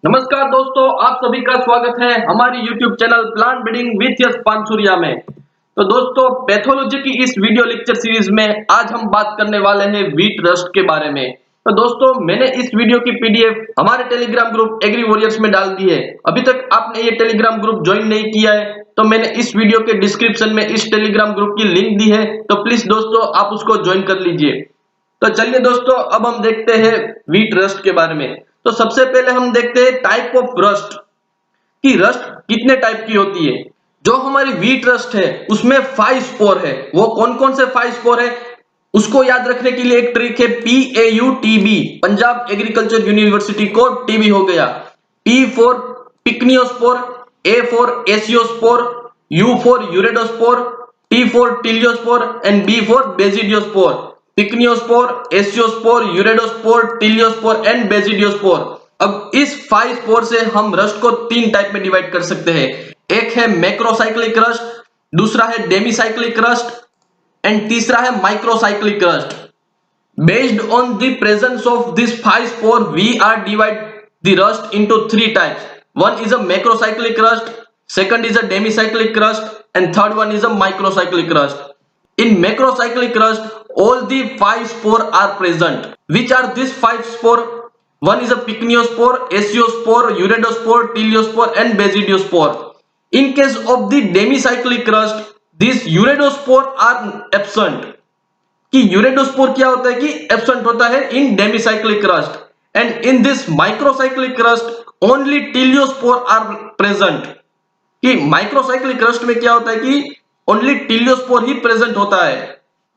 नमस्कार दोस्तों, आप सभी का स्वागत है हमारी YouTube channel plant breeding with Yash Pansuriya में। तो दोस्तों, पैथोलॉजी की इस वीडियो लेक्चर सीरीज में आज हम बात करने वाले हैं व्हीट रस्ट के बारे में। तो दोस्तों, मैंने इस वीडियो की पीडीएफ हमारे टेलीग्राम ग्रुप एग्री वॉरियर्स में डाल दी है। अभी तक आपने ये टेलीग्राम ग्रुप ज्वाइन नहीं किया है तो मैंने इस वीडियो के डिस्क्रिप्शन में इस टेलीग्राम ग्रुप की लिंक दी है, तो प्लीज दोस्तों आप उसको ज्वाइन कर लीजिए। तो चलिए दोस्तों, अब हम देखते हैं व्हीट रस्ट के बारे में। तो सबसे पहले हम देखते हैं टाइप ऑफ रस्ट कि रस्ट कितने टाइप की होती है। जो हमारी व्हीट रस्ट है उसमें 5 स्पोर है। वो कौन कौन से 5 स्पोर है उसको याद रखने के लिए एक ट्रिक है, PAUTB, पंजाब एग्रीकल्चर यूनिवर्सिटी को टीबी हो गया। P for pycniospore, A for aeciospore, U for urediospore, T for teliospore and B for basidiospore. Pycniospore, aeciospore, urediospore, teliospore and basidiospore. अब इस 5 स्पोर से हम रस्ट को 3 टाइप में डिवाइड कर सकते हैं। एक है मैक्रोसाइक्लिक रस्ट, दूसरा है डेमीसाइक्लिक रस्ट एंड तीसरा है microcyclic rust. Based on the presence of this 5 spore, we are divide the rust into 3 types. One is a macrocyclic rust, second is a demicyclic rust, and third one is a microcyclic rust. In macrocyclic rust, all the 5 spore are present. Which are these 5 spore? One is a pycniospore, asiospore, uridospore, tiliospore, and basidiospore. In case of the demicyclic rust, these uridospore are absent. कि यूरेडोस्पोर क्या होता है कि absent होता है in demicyclic rust and in this microcyclic rust only teliospore are present. कि microcyclic rust में क्या होता है कि ओनली टिलियोस्पोर ही प्रेजेंट होता है।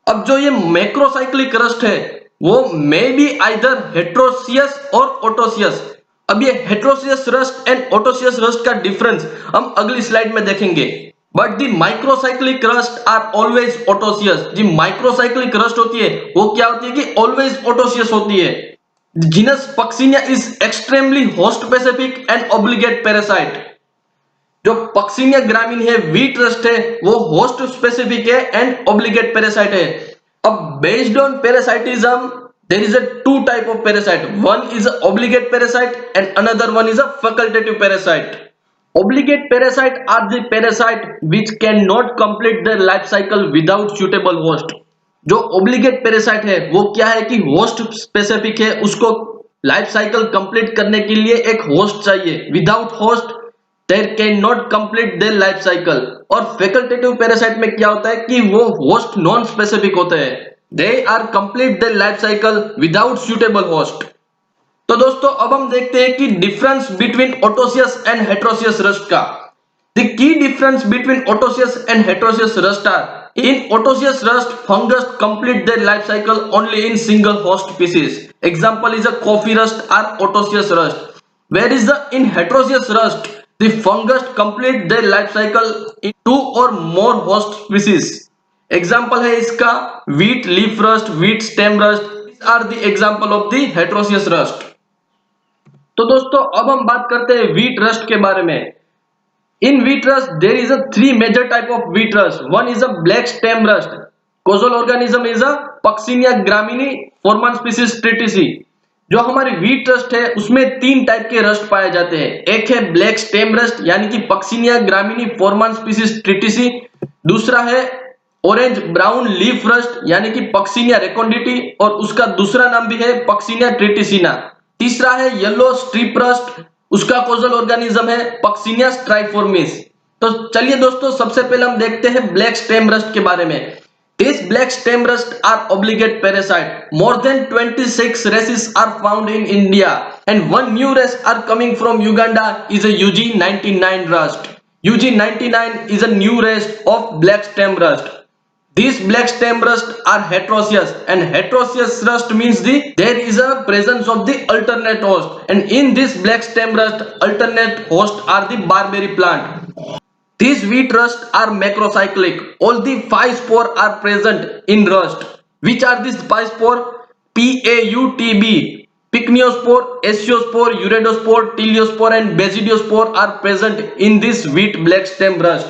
अब जो ये मैक्रोसाइक्लिक रस्ट है वो मे बी आइदर हेट्रोसियस और ओटोसियस। अब ये heteroecious rust and autoecious rust का डिफरेंस हम अगली स्लाइड में देखेंगे। But the microcyclic rust are always autoecious. जी माइक्रोसाइक्लिक रस्ट होती है वो क्या होती है कि ऑलवेज ओटोसियस होती है। Genus Puccinia is extremely host specific and obligate parasite. जो पक्सिनिया ग्रामीण है, व्हीट रस्ट है, वो होस्ट स्पेसिफिक है एंड ऑब्लिगेट पैरासाइट है। अब based on parasitism there is a two type of parasite. One is a obligate parasite and another one is a facultative parasite. Obligate parasite are the parasite which cannot complete their life cycle without suitable host. जो obligate parasite है वो क्या है कि host specific है, उसको life cycle complete करने के लिए एक होस्ट चाहिए। Without host there can not complete their life cycle. और फैकल्टेटिव पैरासाइट में क्या होता है कि वो होस्ट नॉन स्पेसिफिक होते हैं, they are complete their life cycle without suitable host. तो दोस्तों, अब हम देखते हैं कि difference between autoecious and heteroecious rust का। The key difference between autoecious and heteroecious rust are in Otosius rust, fungus complete their life cycle only in single host species. Example is a coffee rust or Otosius rust. Whereas in heterosius rust, the fungus complete their life cycle in 2 or more host species. Example है इसका wheat leaf rust, wheat stem rust. These are the example of the heterosius rust. तो दोस्तों, अब हम बात करते हैं wheat rust के बारे में। In wheat rust, there is a 3 major type of wheat rust. One is a black stem rust. Causal organism is a Puccinia gramini, Forman species Tritici. जो हमारी व्हीट रस्ट है उसमें 3 टाइप के rust पाए जाते हैं। एक है ब्लैक स्टेम रस्ट यानी कि पक्सिनिया ग्रामिनी फॉर्मान स्पीसीज ट्रिटिसी। दूसरा है ऑरेंज ब्राउन लीफ रस्ट यानी कि पक्सिनिया रेकोंडिटी और उसका दूसरा नाम भी है पक्सिनिया ट्रिटिसिना। तीसरा है येलो स्ट्रिप रस्ट, उसका कोजल ऑर्गेनिज्म है पक्सिनिया स्ट्राइफॉर्मिस। तो चलिए दोस्तों, सबसे पहले हम देखते हैं ब्लैक स्टेम रस्ट के बारे में। These black stem rust are obligate parasite. More than 26 races are found in India and one new race are coming from Uganda is a UG99 rust. UG99 is a new race of black stem rust. These black stem rust are heterosious and heterosious rust means there is a presence of the alternate host, and in this black stem rust alternate host are the barberry plant. These wheat rust are macrocyclic. All the 5 spore are present in rust. Which are these 5 spore? PAUTB. Pycniospore, asiospore, uridospore, tiliospore and basidiospore are present in this wheat black stem rust.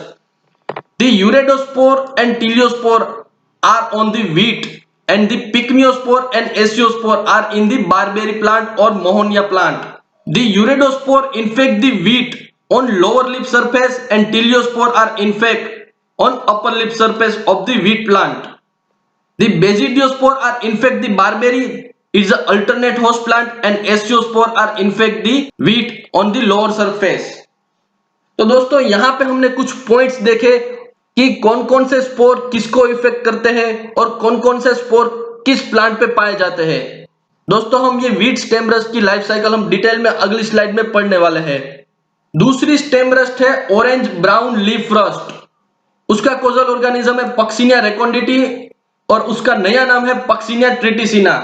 The uridospore and tiliospore are on the wheat and the pycniospore and asiospore are in the barberry plant or mohonia plant. The uridospore infect the wheat on lower leaf surface and teliospore are infect on upper leaf surface of the wheat plant. The basidiospore are infect the barberry, is the alternate host plant, and asciospore are infect the wheat on the lower surface. तो दोस्तों यहाँ पे हमने कुछ points देखे कि कौन कौन से स्पोर किसको इफेक्ट करते हैं और कौन कौन से स्पोर किस प्लांट पे पाए जाते हैं। दोस्तों हम ये वीट स्टेम रस्ट की लाइफ साइकिल हम डिटेल में अगली स्लाइड में पढ़ने वाले हैं। दूसरी स्टेम रस्ट है ऑरेंज ब्राउन लीफ रस्ट। उसका कोजल ऑर्गेनिज्म है पक्सिनिया रेकोंडिटी और उसका नया नाम है Puccinia triticina.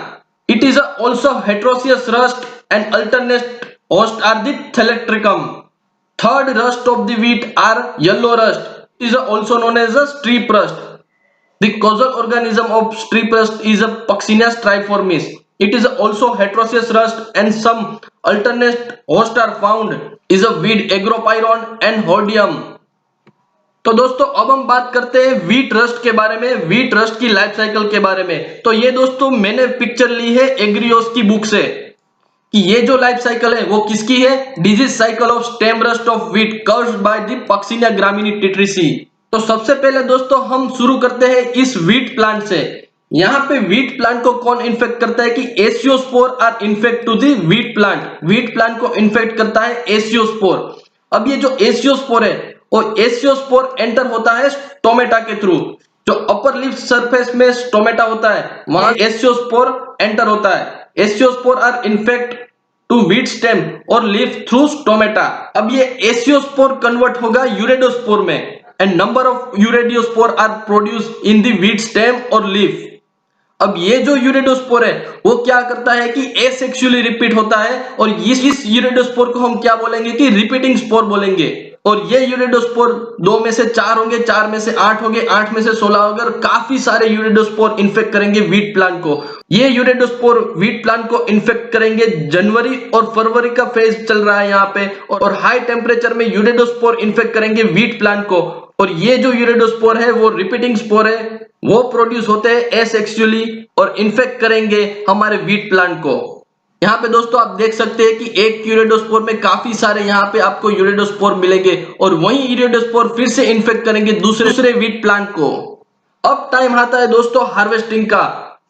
It is also heteroecious rust and alternate host are the Thalictrum. Third rust of the wheat are yellow rust. It is also known as a strip rust. The causal organism of strip rust is a Puccinia striformis. It is also heterosis rust and some alternate host are found is a weed agropyron and hordeum. तो दोस्तों अब हम बात करते हैं wheat rust के बारे में, वीट रस्ट की लाइफ साइकिल के बारे में। तो ये दोस्तों मैंने पिक्चर ली है एग्रियोस की बुक से कि ये जो लाइफ साइकिल है वो किसकी है, disease cycle of stem rust of wheat caused by the Puccinia graminis tritici. तो सबसे पहले दोस्तों हम शुरू करते हैं इस व्हीट प्लांट से। यहाँ पे व्हीट प्लांट को कौन इन्फेक्ट करता है कि aeciospore are infect to the wheat plant. Wheat plant को इन्फेक्ट करता है एसियोस्पोर। अब ये जो एसियोस्पोर है वो एसियोस्पोर एंटर होता है स्टोमेटा के थ्रू। जो अपर लिप सरफेस में स्टोमेटा होता है वहां एसियोस्पोर एंटर होता है। Aeciospore are infect to wheat stem और लीफ थ्रू स्टोमेटा। अब ये एसियोस्पोर कन्वर्ट होगा यूरेडोस्पोर में and number of urediospore are produce in the wheat stem और लीफ। अब ये जो यूरेडोस्पोर है वो क्या करता है कि एसेक्सुअली रिपीट होता है और इस यूरेडोस्पोर को हम क्या बोलेंगे कि रिपीटिंग स्पोर बोलेंगे। और ये यूरेडोस्पोर 2 में से 4 होंगे, 4 में से 8 होंगे, 8 में से 16 होंगे और काफी सारे यूरेडोस्पोर इन्फेक्ट करेंगे व्हीट प्लांट को। ये यूरेडोस्पोर व्हीट प्लांट को इन्फेक्ट करेंगे। जनवरी और फरवरी का फेज चल रहा है यहाँ पे और हाई टेम्परेचर में यूरेडोस्पोर इन्फेक्ट करेंगे व्हीट प्लांट को। और ये जो यूरेडोस्पोर है वो रिपीटिंग स्पोर है, वो प्रोड्यूस होते हैं एसेक्सुअली और इन्फेक्ट करेंगे हमारे व्हीट प्लांट को। यहाँ पे दोस्तों आप देख सकते हैं कि एक यूरेडोस्पोर में काफी सारे यहाँ पे आपको यूरेडोस्पोर मिलेंगे और वही यूरेडोस्पोर फिर से इन्फेक्ट करेंगे दूसरे व्हीट प्लांट को। अब टाइम आता है दोस्तों हार्वेस्टिंग का।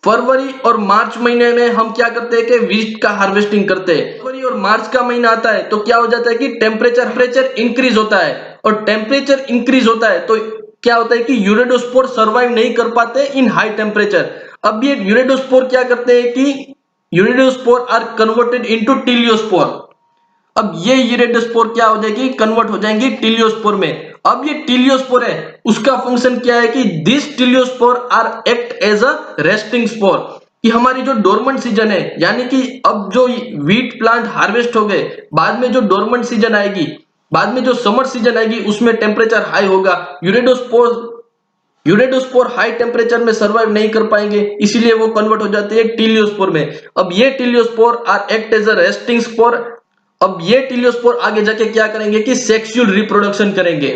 फरवरी और मार्च महीने में हम क्या करते हैं कि व्हीट का हार्वेस्टिंग करते हैं। फरवरी और मार्च का महीना आता है तो क्या हो जाता है कि टेम्परेचर इंक्रीज होता है और टेम्परेचर इंक्रीज होता है तो क्या होता है कि यूरेडोस्पोर सर्वाइव नहीं कर पाते इन हाई टेम्परेचर। अब ये यूरेडोस्पोर क्या करते हैं कि यूरेडोस्पोर आर कन्वर्टेड इनटू टिलियोस्पोर। अब ये यूरेडोस्पोर क्या हो जाएगी, कन्वर्ट हो जाएंगी टिलियोस्पोर में। अब ये टिलियोस्पोर है उसका फंक्शन क्या है कि this teliospore are act as a resting spore. कि हमारी जो डोरमेंट सीजन है यानी कि अब जो व्हीट प्लांट हार्वेस्ट हो गए बाद में जो डोरमेंट सीजन आएगी, बाद में जो समर सीजन आएगी उसमें टेम्परेचर हाई होगा। यूरेडोस्पोर हाई टेम्परेचर में सर्वाइव नहीं कर पाएंगे इसीलिए वो कन्वर्ट हो जाती है टिलियोस्पोर में। अब ये teliospore are act as a resting spore. अब ये टिलियोस्पोर आगे जाके क्या करेंगे कि सेक्सुअल रिप्रोडक्शन करेंगे।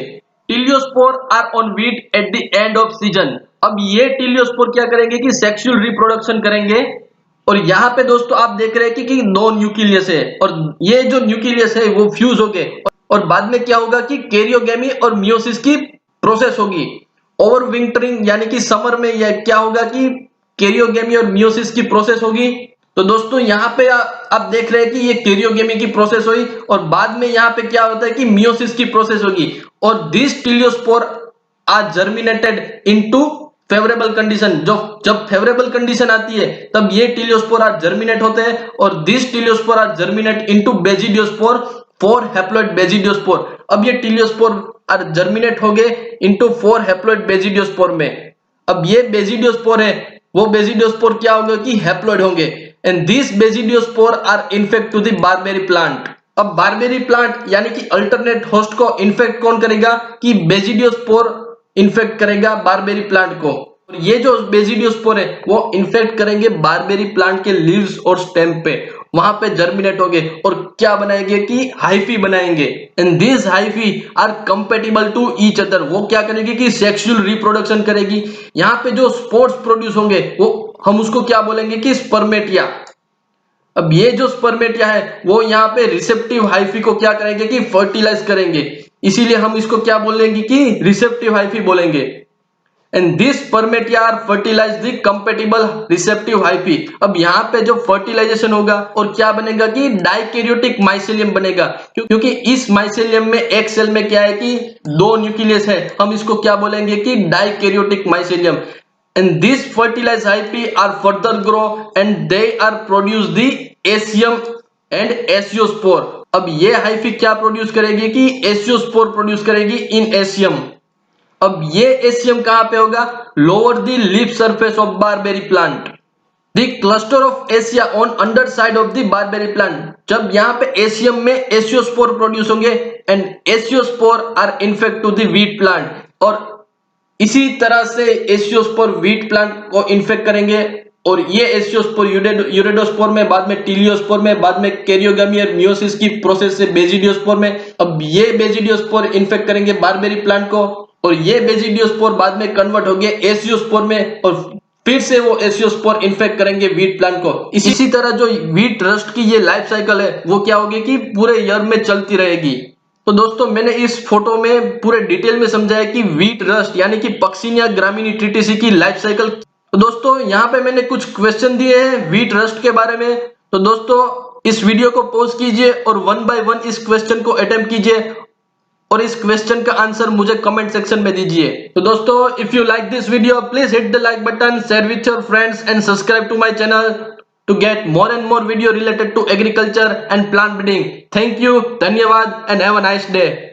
Teliospore are on wheat at the end of season. अब ये टिलियोस्पोर क्या करेंगे कि सेक्सुअल रिप्रोडक्शन करेंगे। और यहाँ पे दोस्तों आप देख रहे हैं कि 2 न्यूक्लियस है और ये जो न्यूक्लियस है वो फ्यूज हो गए और बाद में क्या होगा कि कैरियोगेमी और मियोसिस की प्रोसेस होगी। ओवर विंटरिंग यानी कि समर में यह क्या होगा कि कैरियोगेमी और मियोसिस की प्रोसेस होगी। तो दोस्तों यहाँ पे आप देख रहे हैं कि ये कैरियोगेमी की प्रोसेस हुई और बाद में यहाँ पे क्या होता है कि मियोसिस की प्रोसेस होगी और this teliospore are germinated into favourable condition. जब फेवरेबल कंडीशन आती है तब ये टिलियोस्पोर आर जर्मिनेट होते हैं और this teliospore are germinate into basidiospore 4 haploid basidiospore. अब ये टिलियोस्पोर आर जर्मिनेट हो गए इनटू 4 हैप्लॉइड बेजिडियोस्पोर में। अब ये बेजिडियोस्पोर है वो बेजिडियोस्पोर क्या होंगे कि हैप्लॉइड होंगे and this basidiospore are infect to the barberry plant. अब बारबेरी प्लांट यानी कि अल्टरनेट होस्ट को इन्फेक्ट कौन करेगा कि बेजिडियोस्पोर इन्फेक्ट करेगा बारबेरी प्लांट को। और ये जो बेजिडियोस्पोर है वो इन्फेक्ट करेंगे बारबेरी प्लांट के लीव्स और स्टेम पे, वहां पे जर्मिनेट होंगे और क्या बनाएंगे कि हाइफी बनाएंगे and this hyphae are compatible to each other. वो क्या करेगी कि सेक्सुअल रिप्रोडक्शन करेगी। यहाँ पे जो स्पोर्स प्रोड्यूस होंगे वो हम उसको क्या बोलेंगे कि स्पर्मेटिया। अब ये जो स्पर्मेटिया है वो यहाँ पे रिसेप्टिव हाइफी को क्या करेंगे कि फर्टिलाइज करेंगे, इसीलिए हम इसको क्या बोलेंगे कि रिसेप्टिव हाइफी बोलेंगे। And this spermatia are fertilize the compatible receptive hyphae. अब यहाँ पे जो फर्टिलाइजेशन होगा और क्या बनेगा कि डाइकैरियोटिक माइसेलियम बनेगा, क्योंकि इस माइसेलियम में एक सेल में क्या है कि 2 न्यूक्लियस है, हम इसको क्या बोलेंगे कि dikaryotic mycelium. And these fertilized hyphae are further grow and they are produce the एसियम and aeciospore. अब ये हाइफी क्या प्रोड्यूस करेगी कि एसियोस्पोर प्रोड्यूस करेगी इन एसियम। अब ये एसियम कहां पे होगा, lower the leaf surface of barberry plant. The cluster of aecia on under side of the barberry plant. जब यहाँ पे एसियम में एसियोस्पोर प्रोड्यूस होंगे and aeciospore are infect to the wheat plant, और इसी तरह से एसियोस्पोर वीट प्लांट को इन्फेक्ट करेंगे, और ये एसियोस्पोर यूरेडोस्पोर में, बाद में टीलियोस्पोर में, बाद में कैरियोगामी और मियोसिस की प्रोसेस से बेजिडियोस्पोर में। अब ये बेजिडियोस्पोर इन्फेक्ट करेंगे बारबेरी प्लांट को, और ये बेजिडियोस्पोर बाद में कन्वर्ट हो गए एसियोस्पोर में, और फिर से वो एसियोस्पोर इन्फेक्ट करेंगे वीट प्लांट को। इसी तरह जो वीट रस्ट की ये लाइफ साइकिल है वो क्या होगी कि पूरे ईयर में चलती रहेगी। तो दोस्तों मैंने इस फोटो में पूरे डिटेल में समझाया कि वीट रस्ट यानी कि पक्सिनिया ग्रामिनी ट्रिटिसी की लाइफ साइकिल। तो दोस्तों यहाँ पे मैंने कुछ क्वेश्चन दिए हैं वीट रस्ट के बारे में। तो दोस्तों इस वीडियो को पॉज कीजिए और 1 बाय 1 इस क्वेश्चन को अटेम्प्ट कीजिए, और इस क्वेश्चन का आंसर मुझे कमेंट सेक्शन में दीजिए। तो दोस्तों if you like this video please hit the like button, share with your friends and subscribe to my channel to get more and more video related to agriculture and plant breeding. Thank you, धन्यवाद and have a nice day.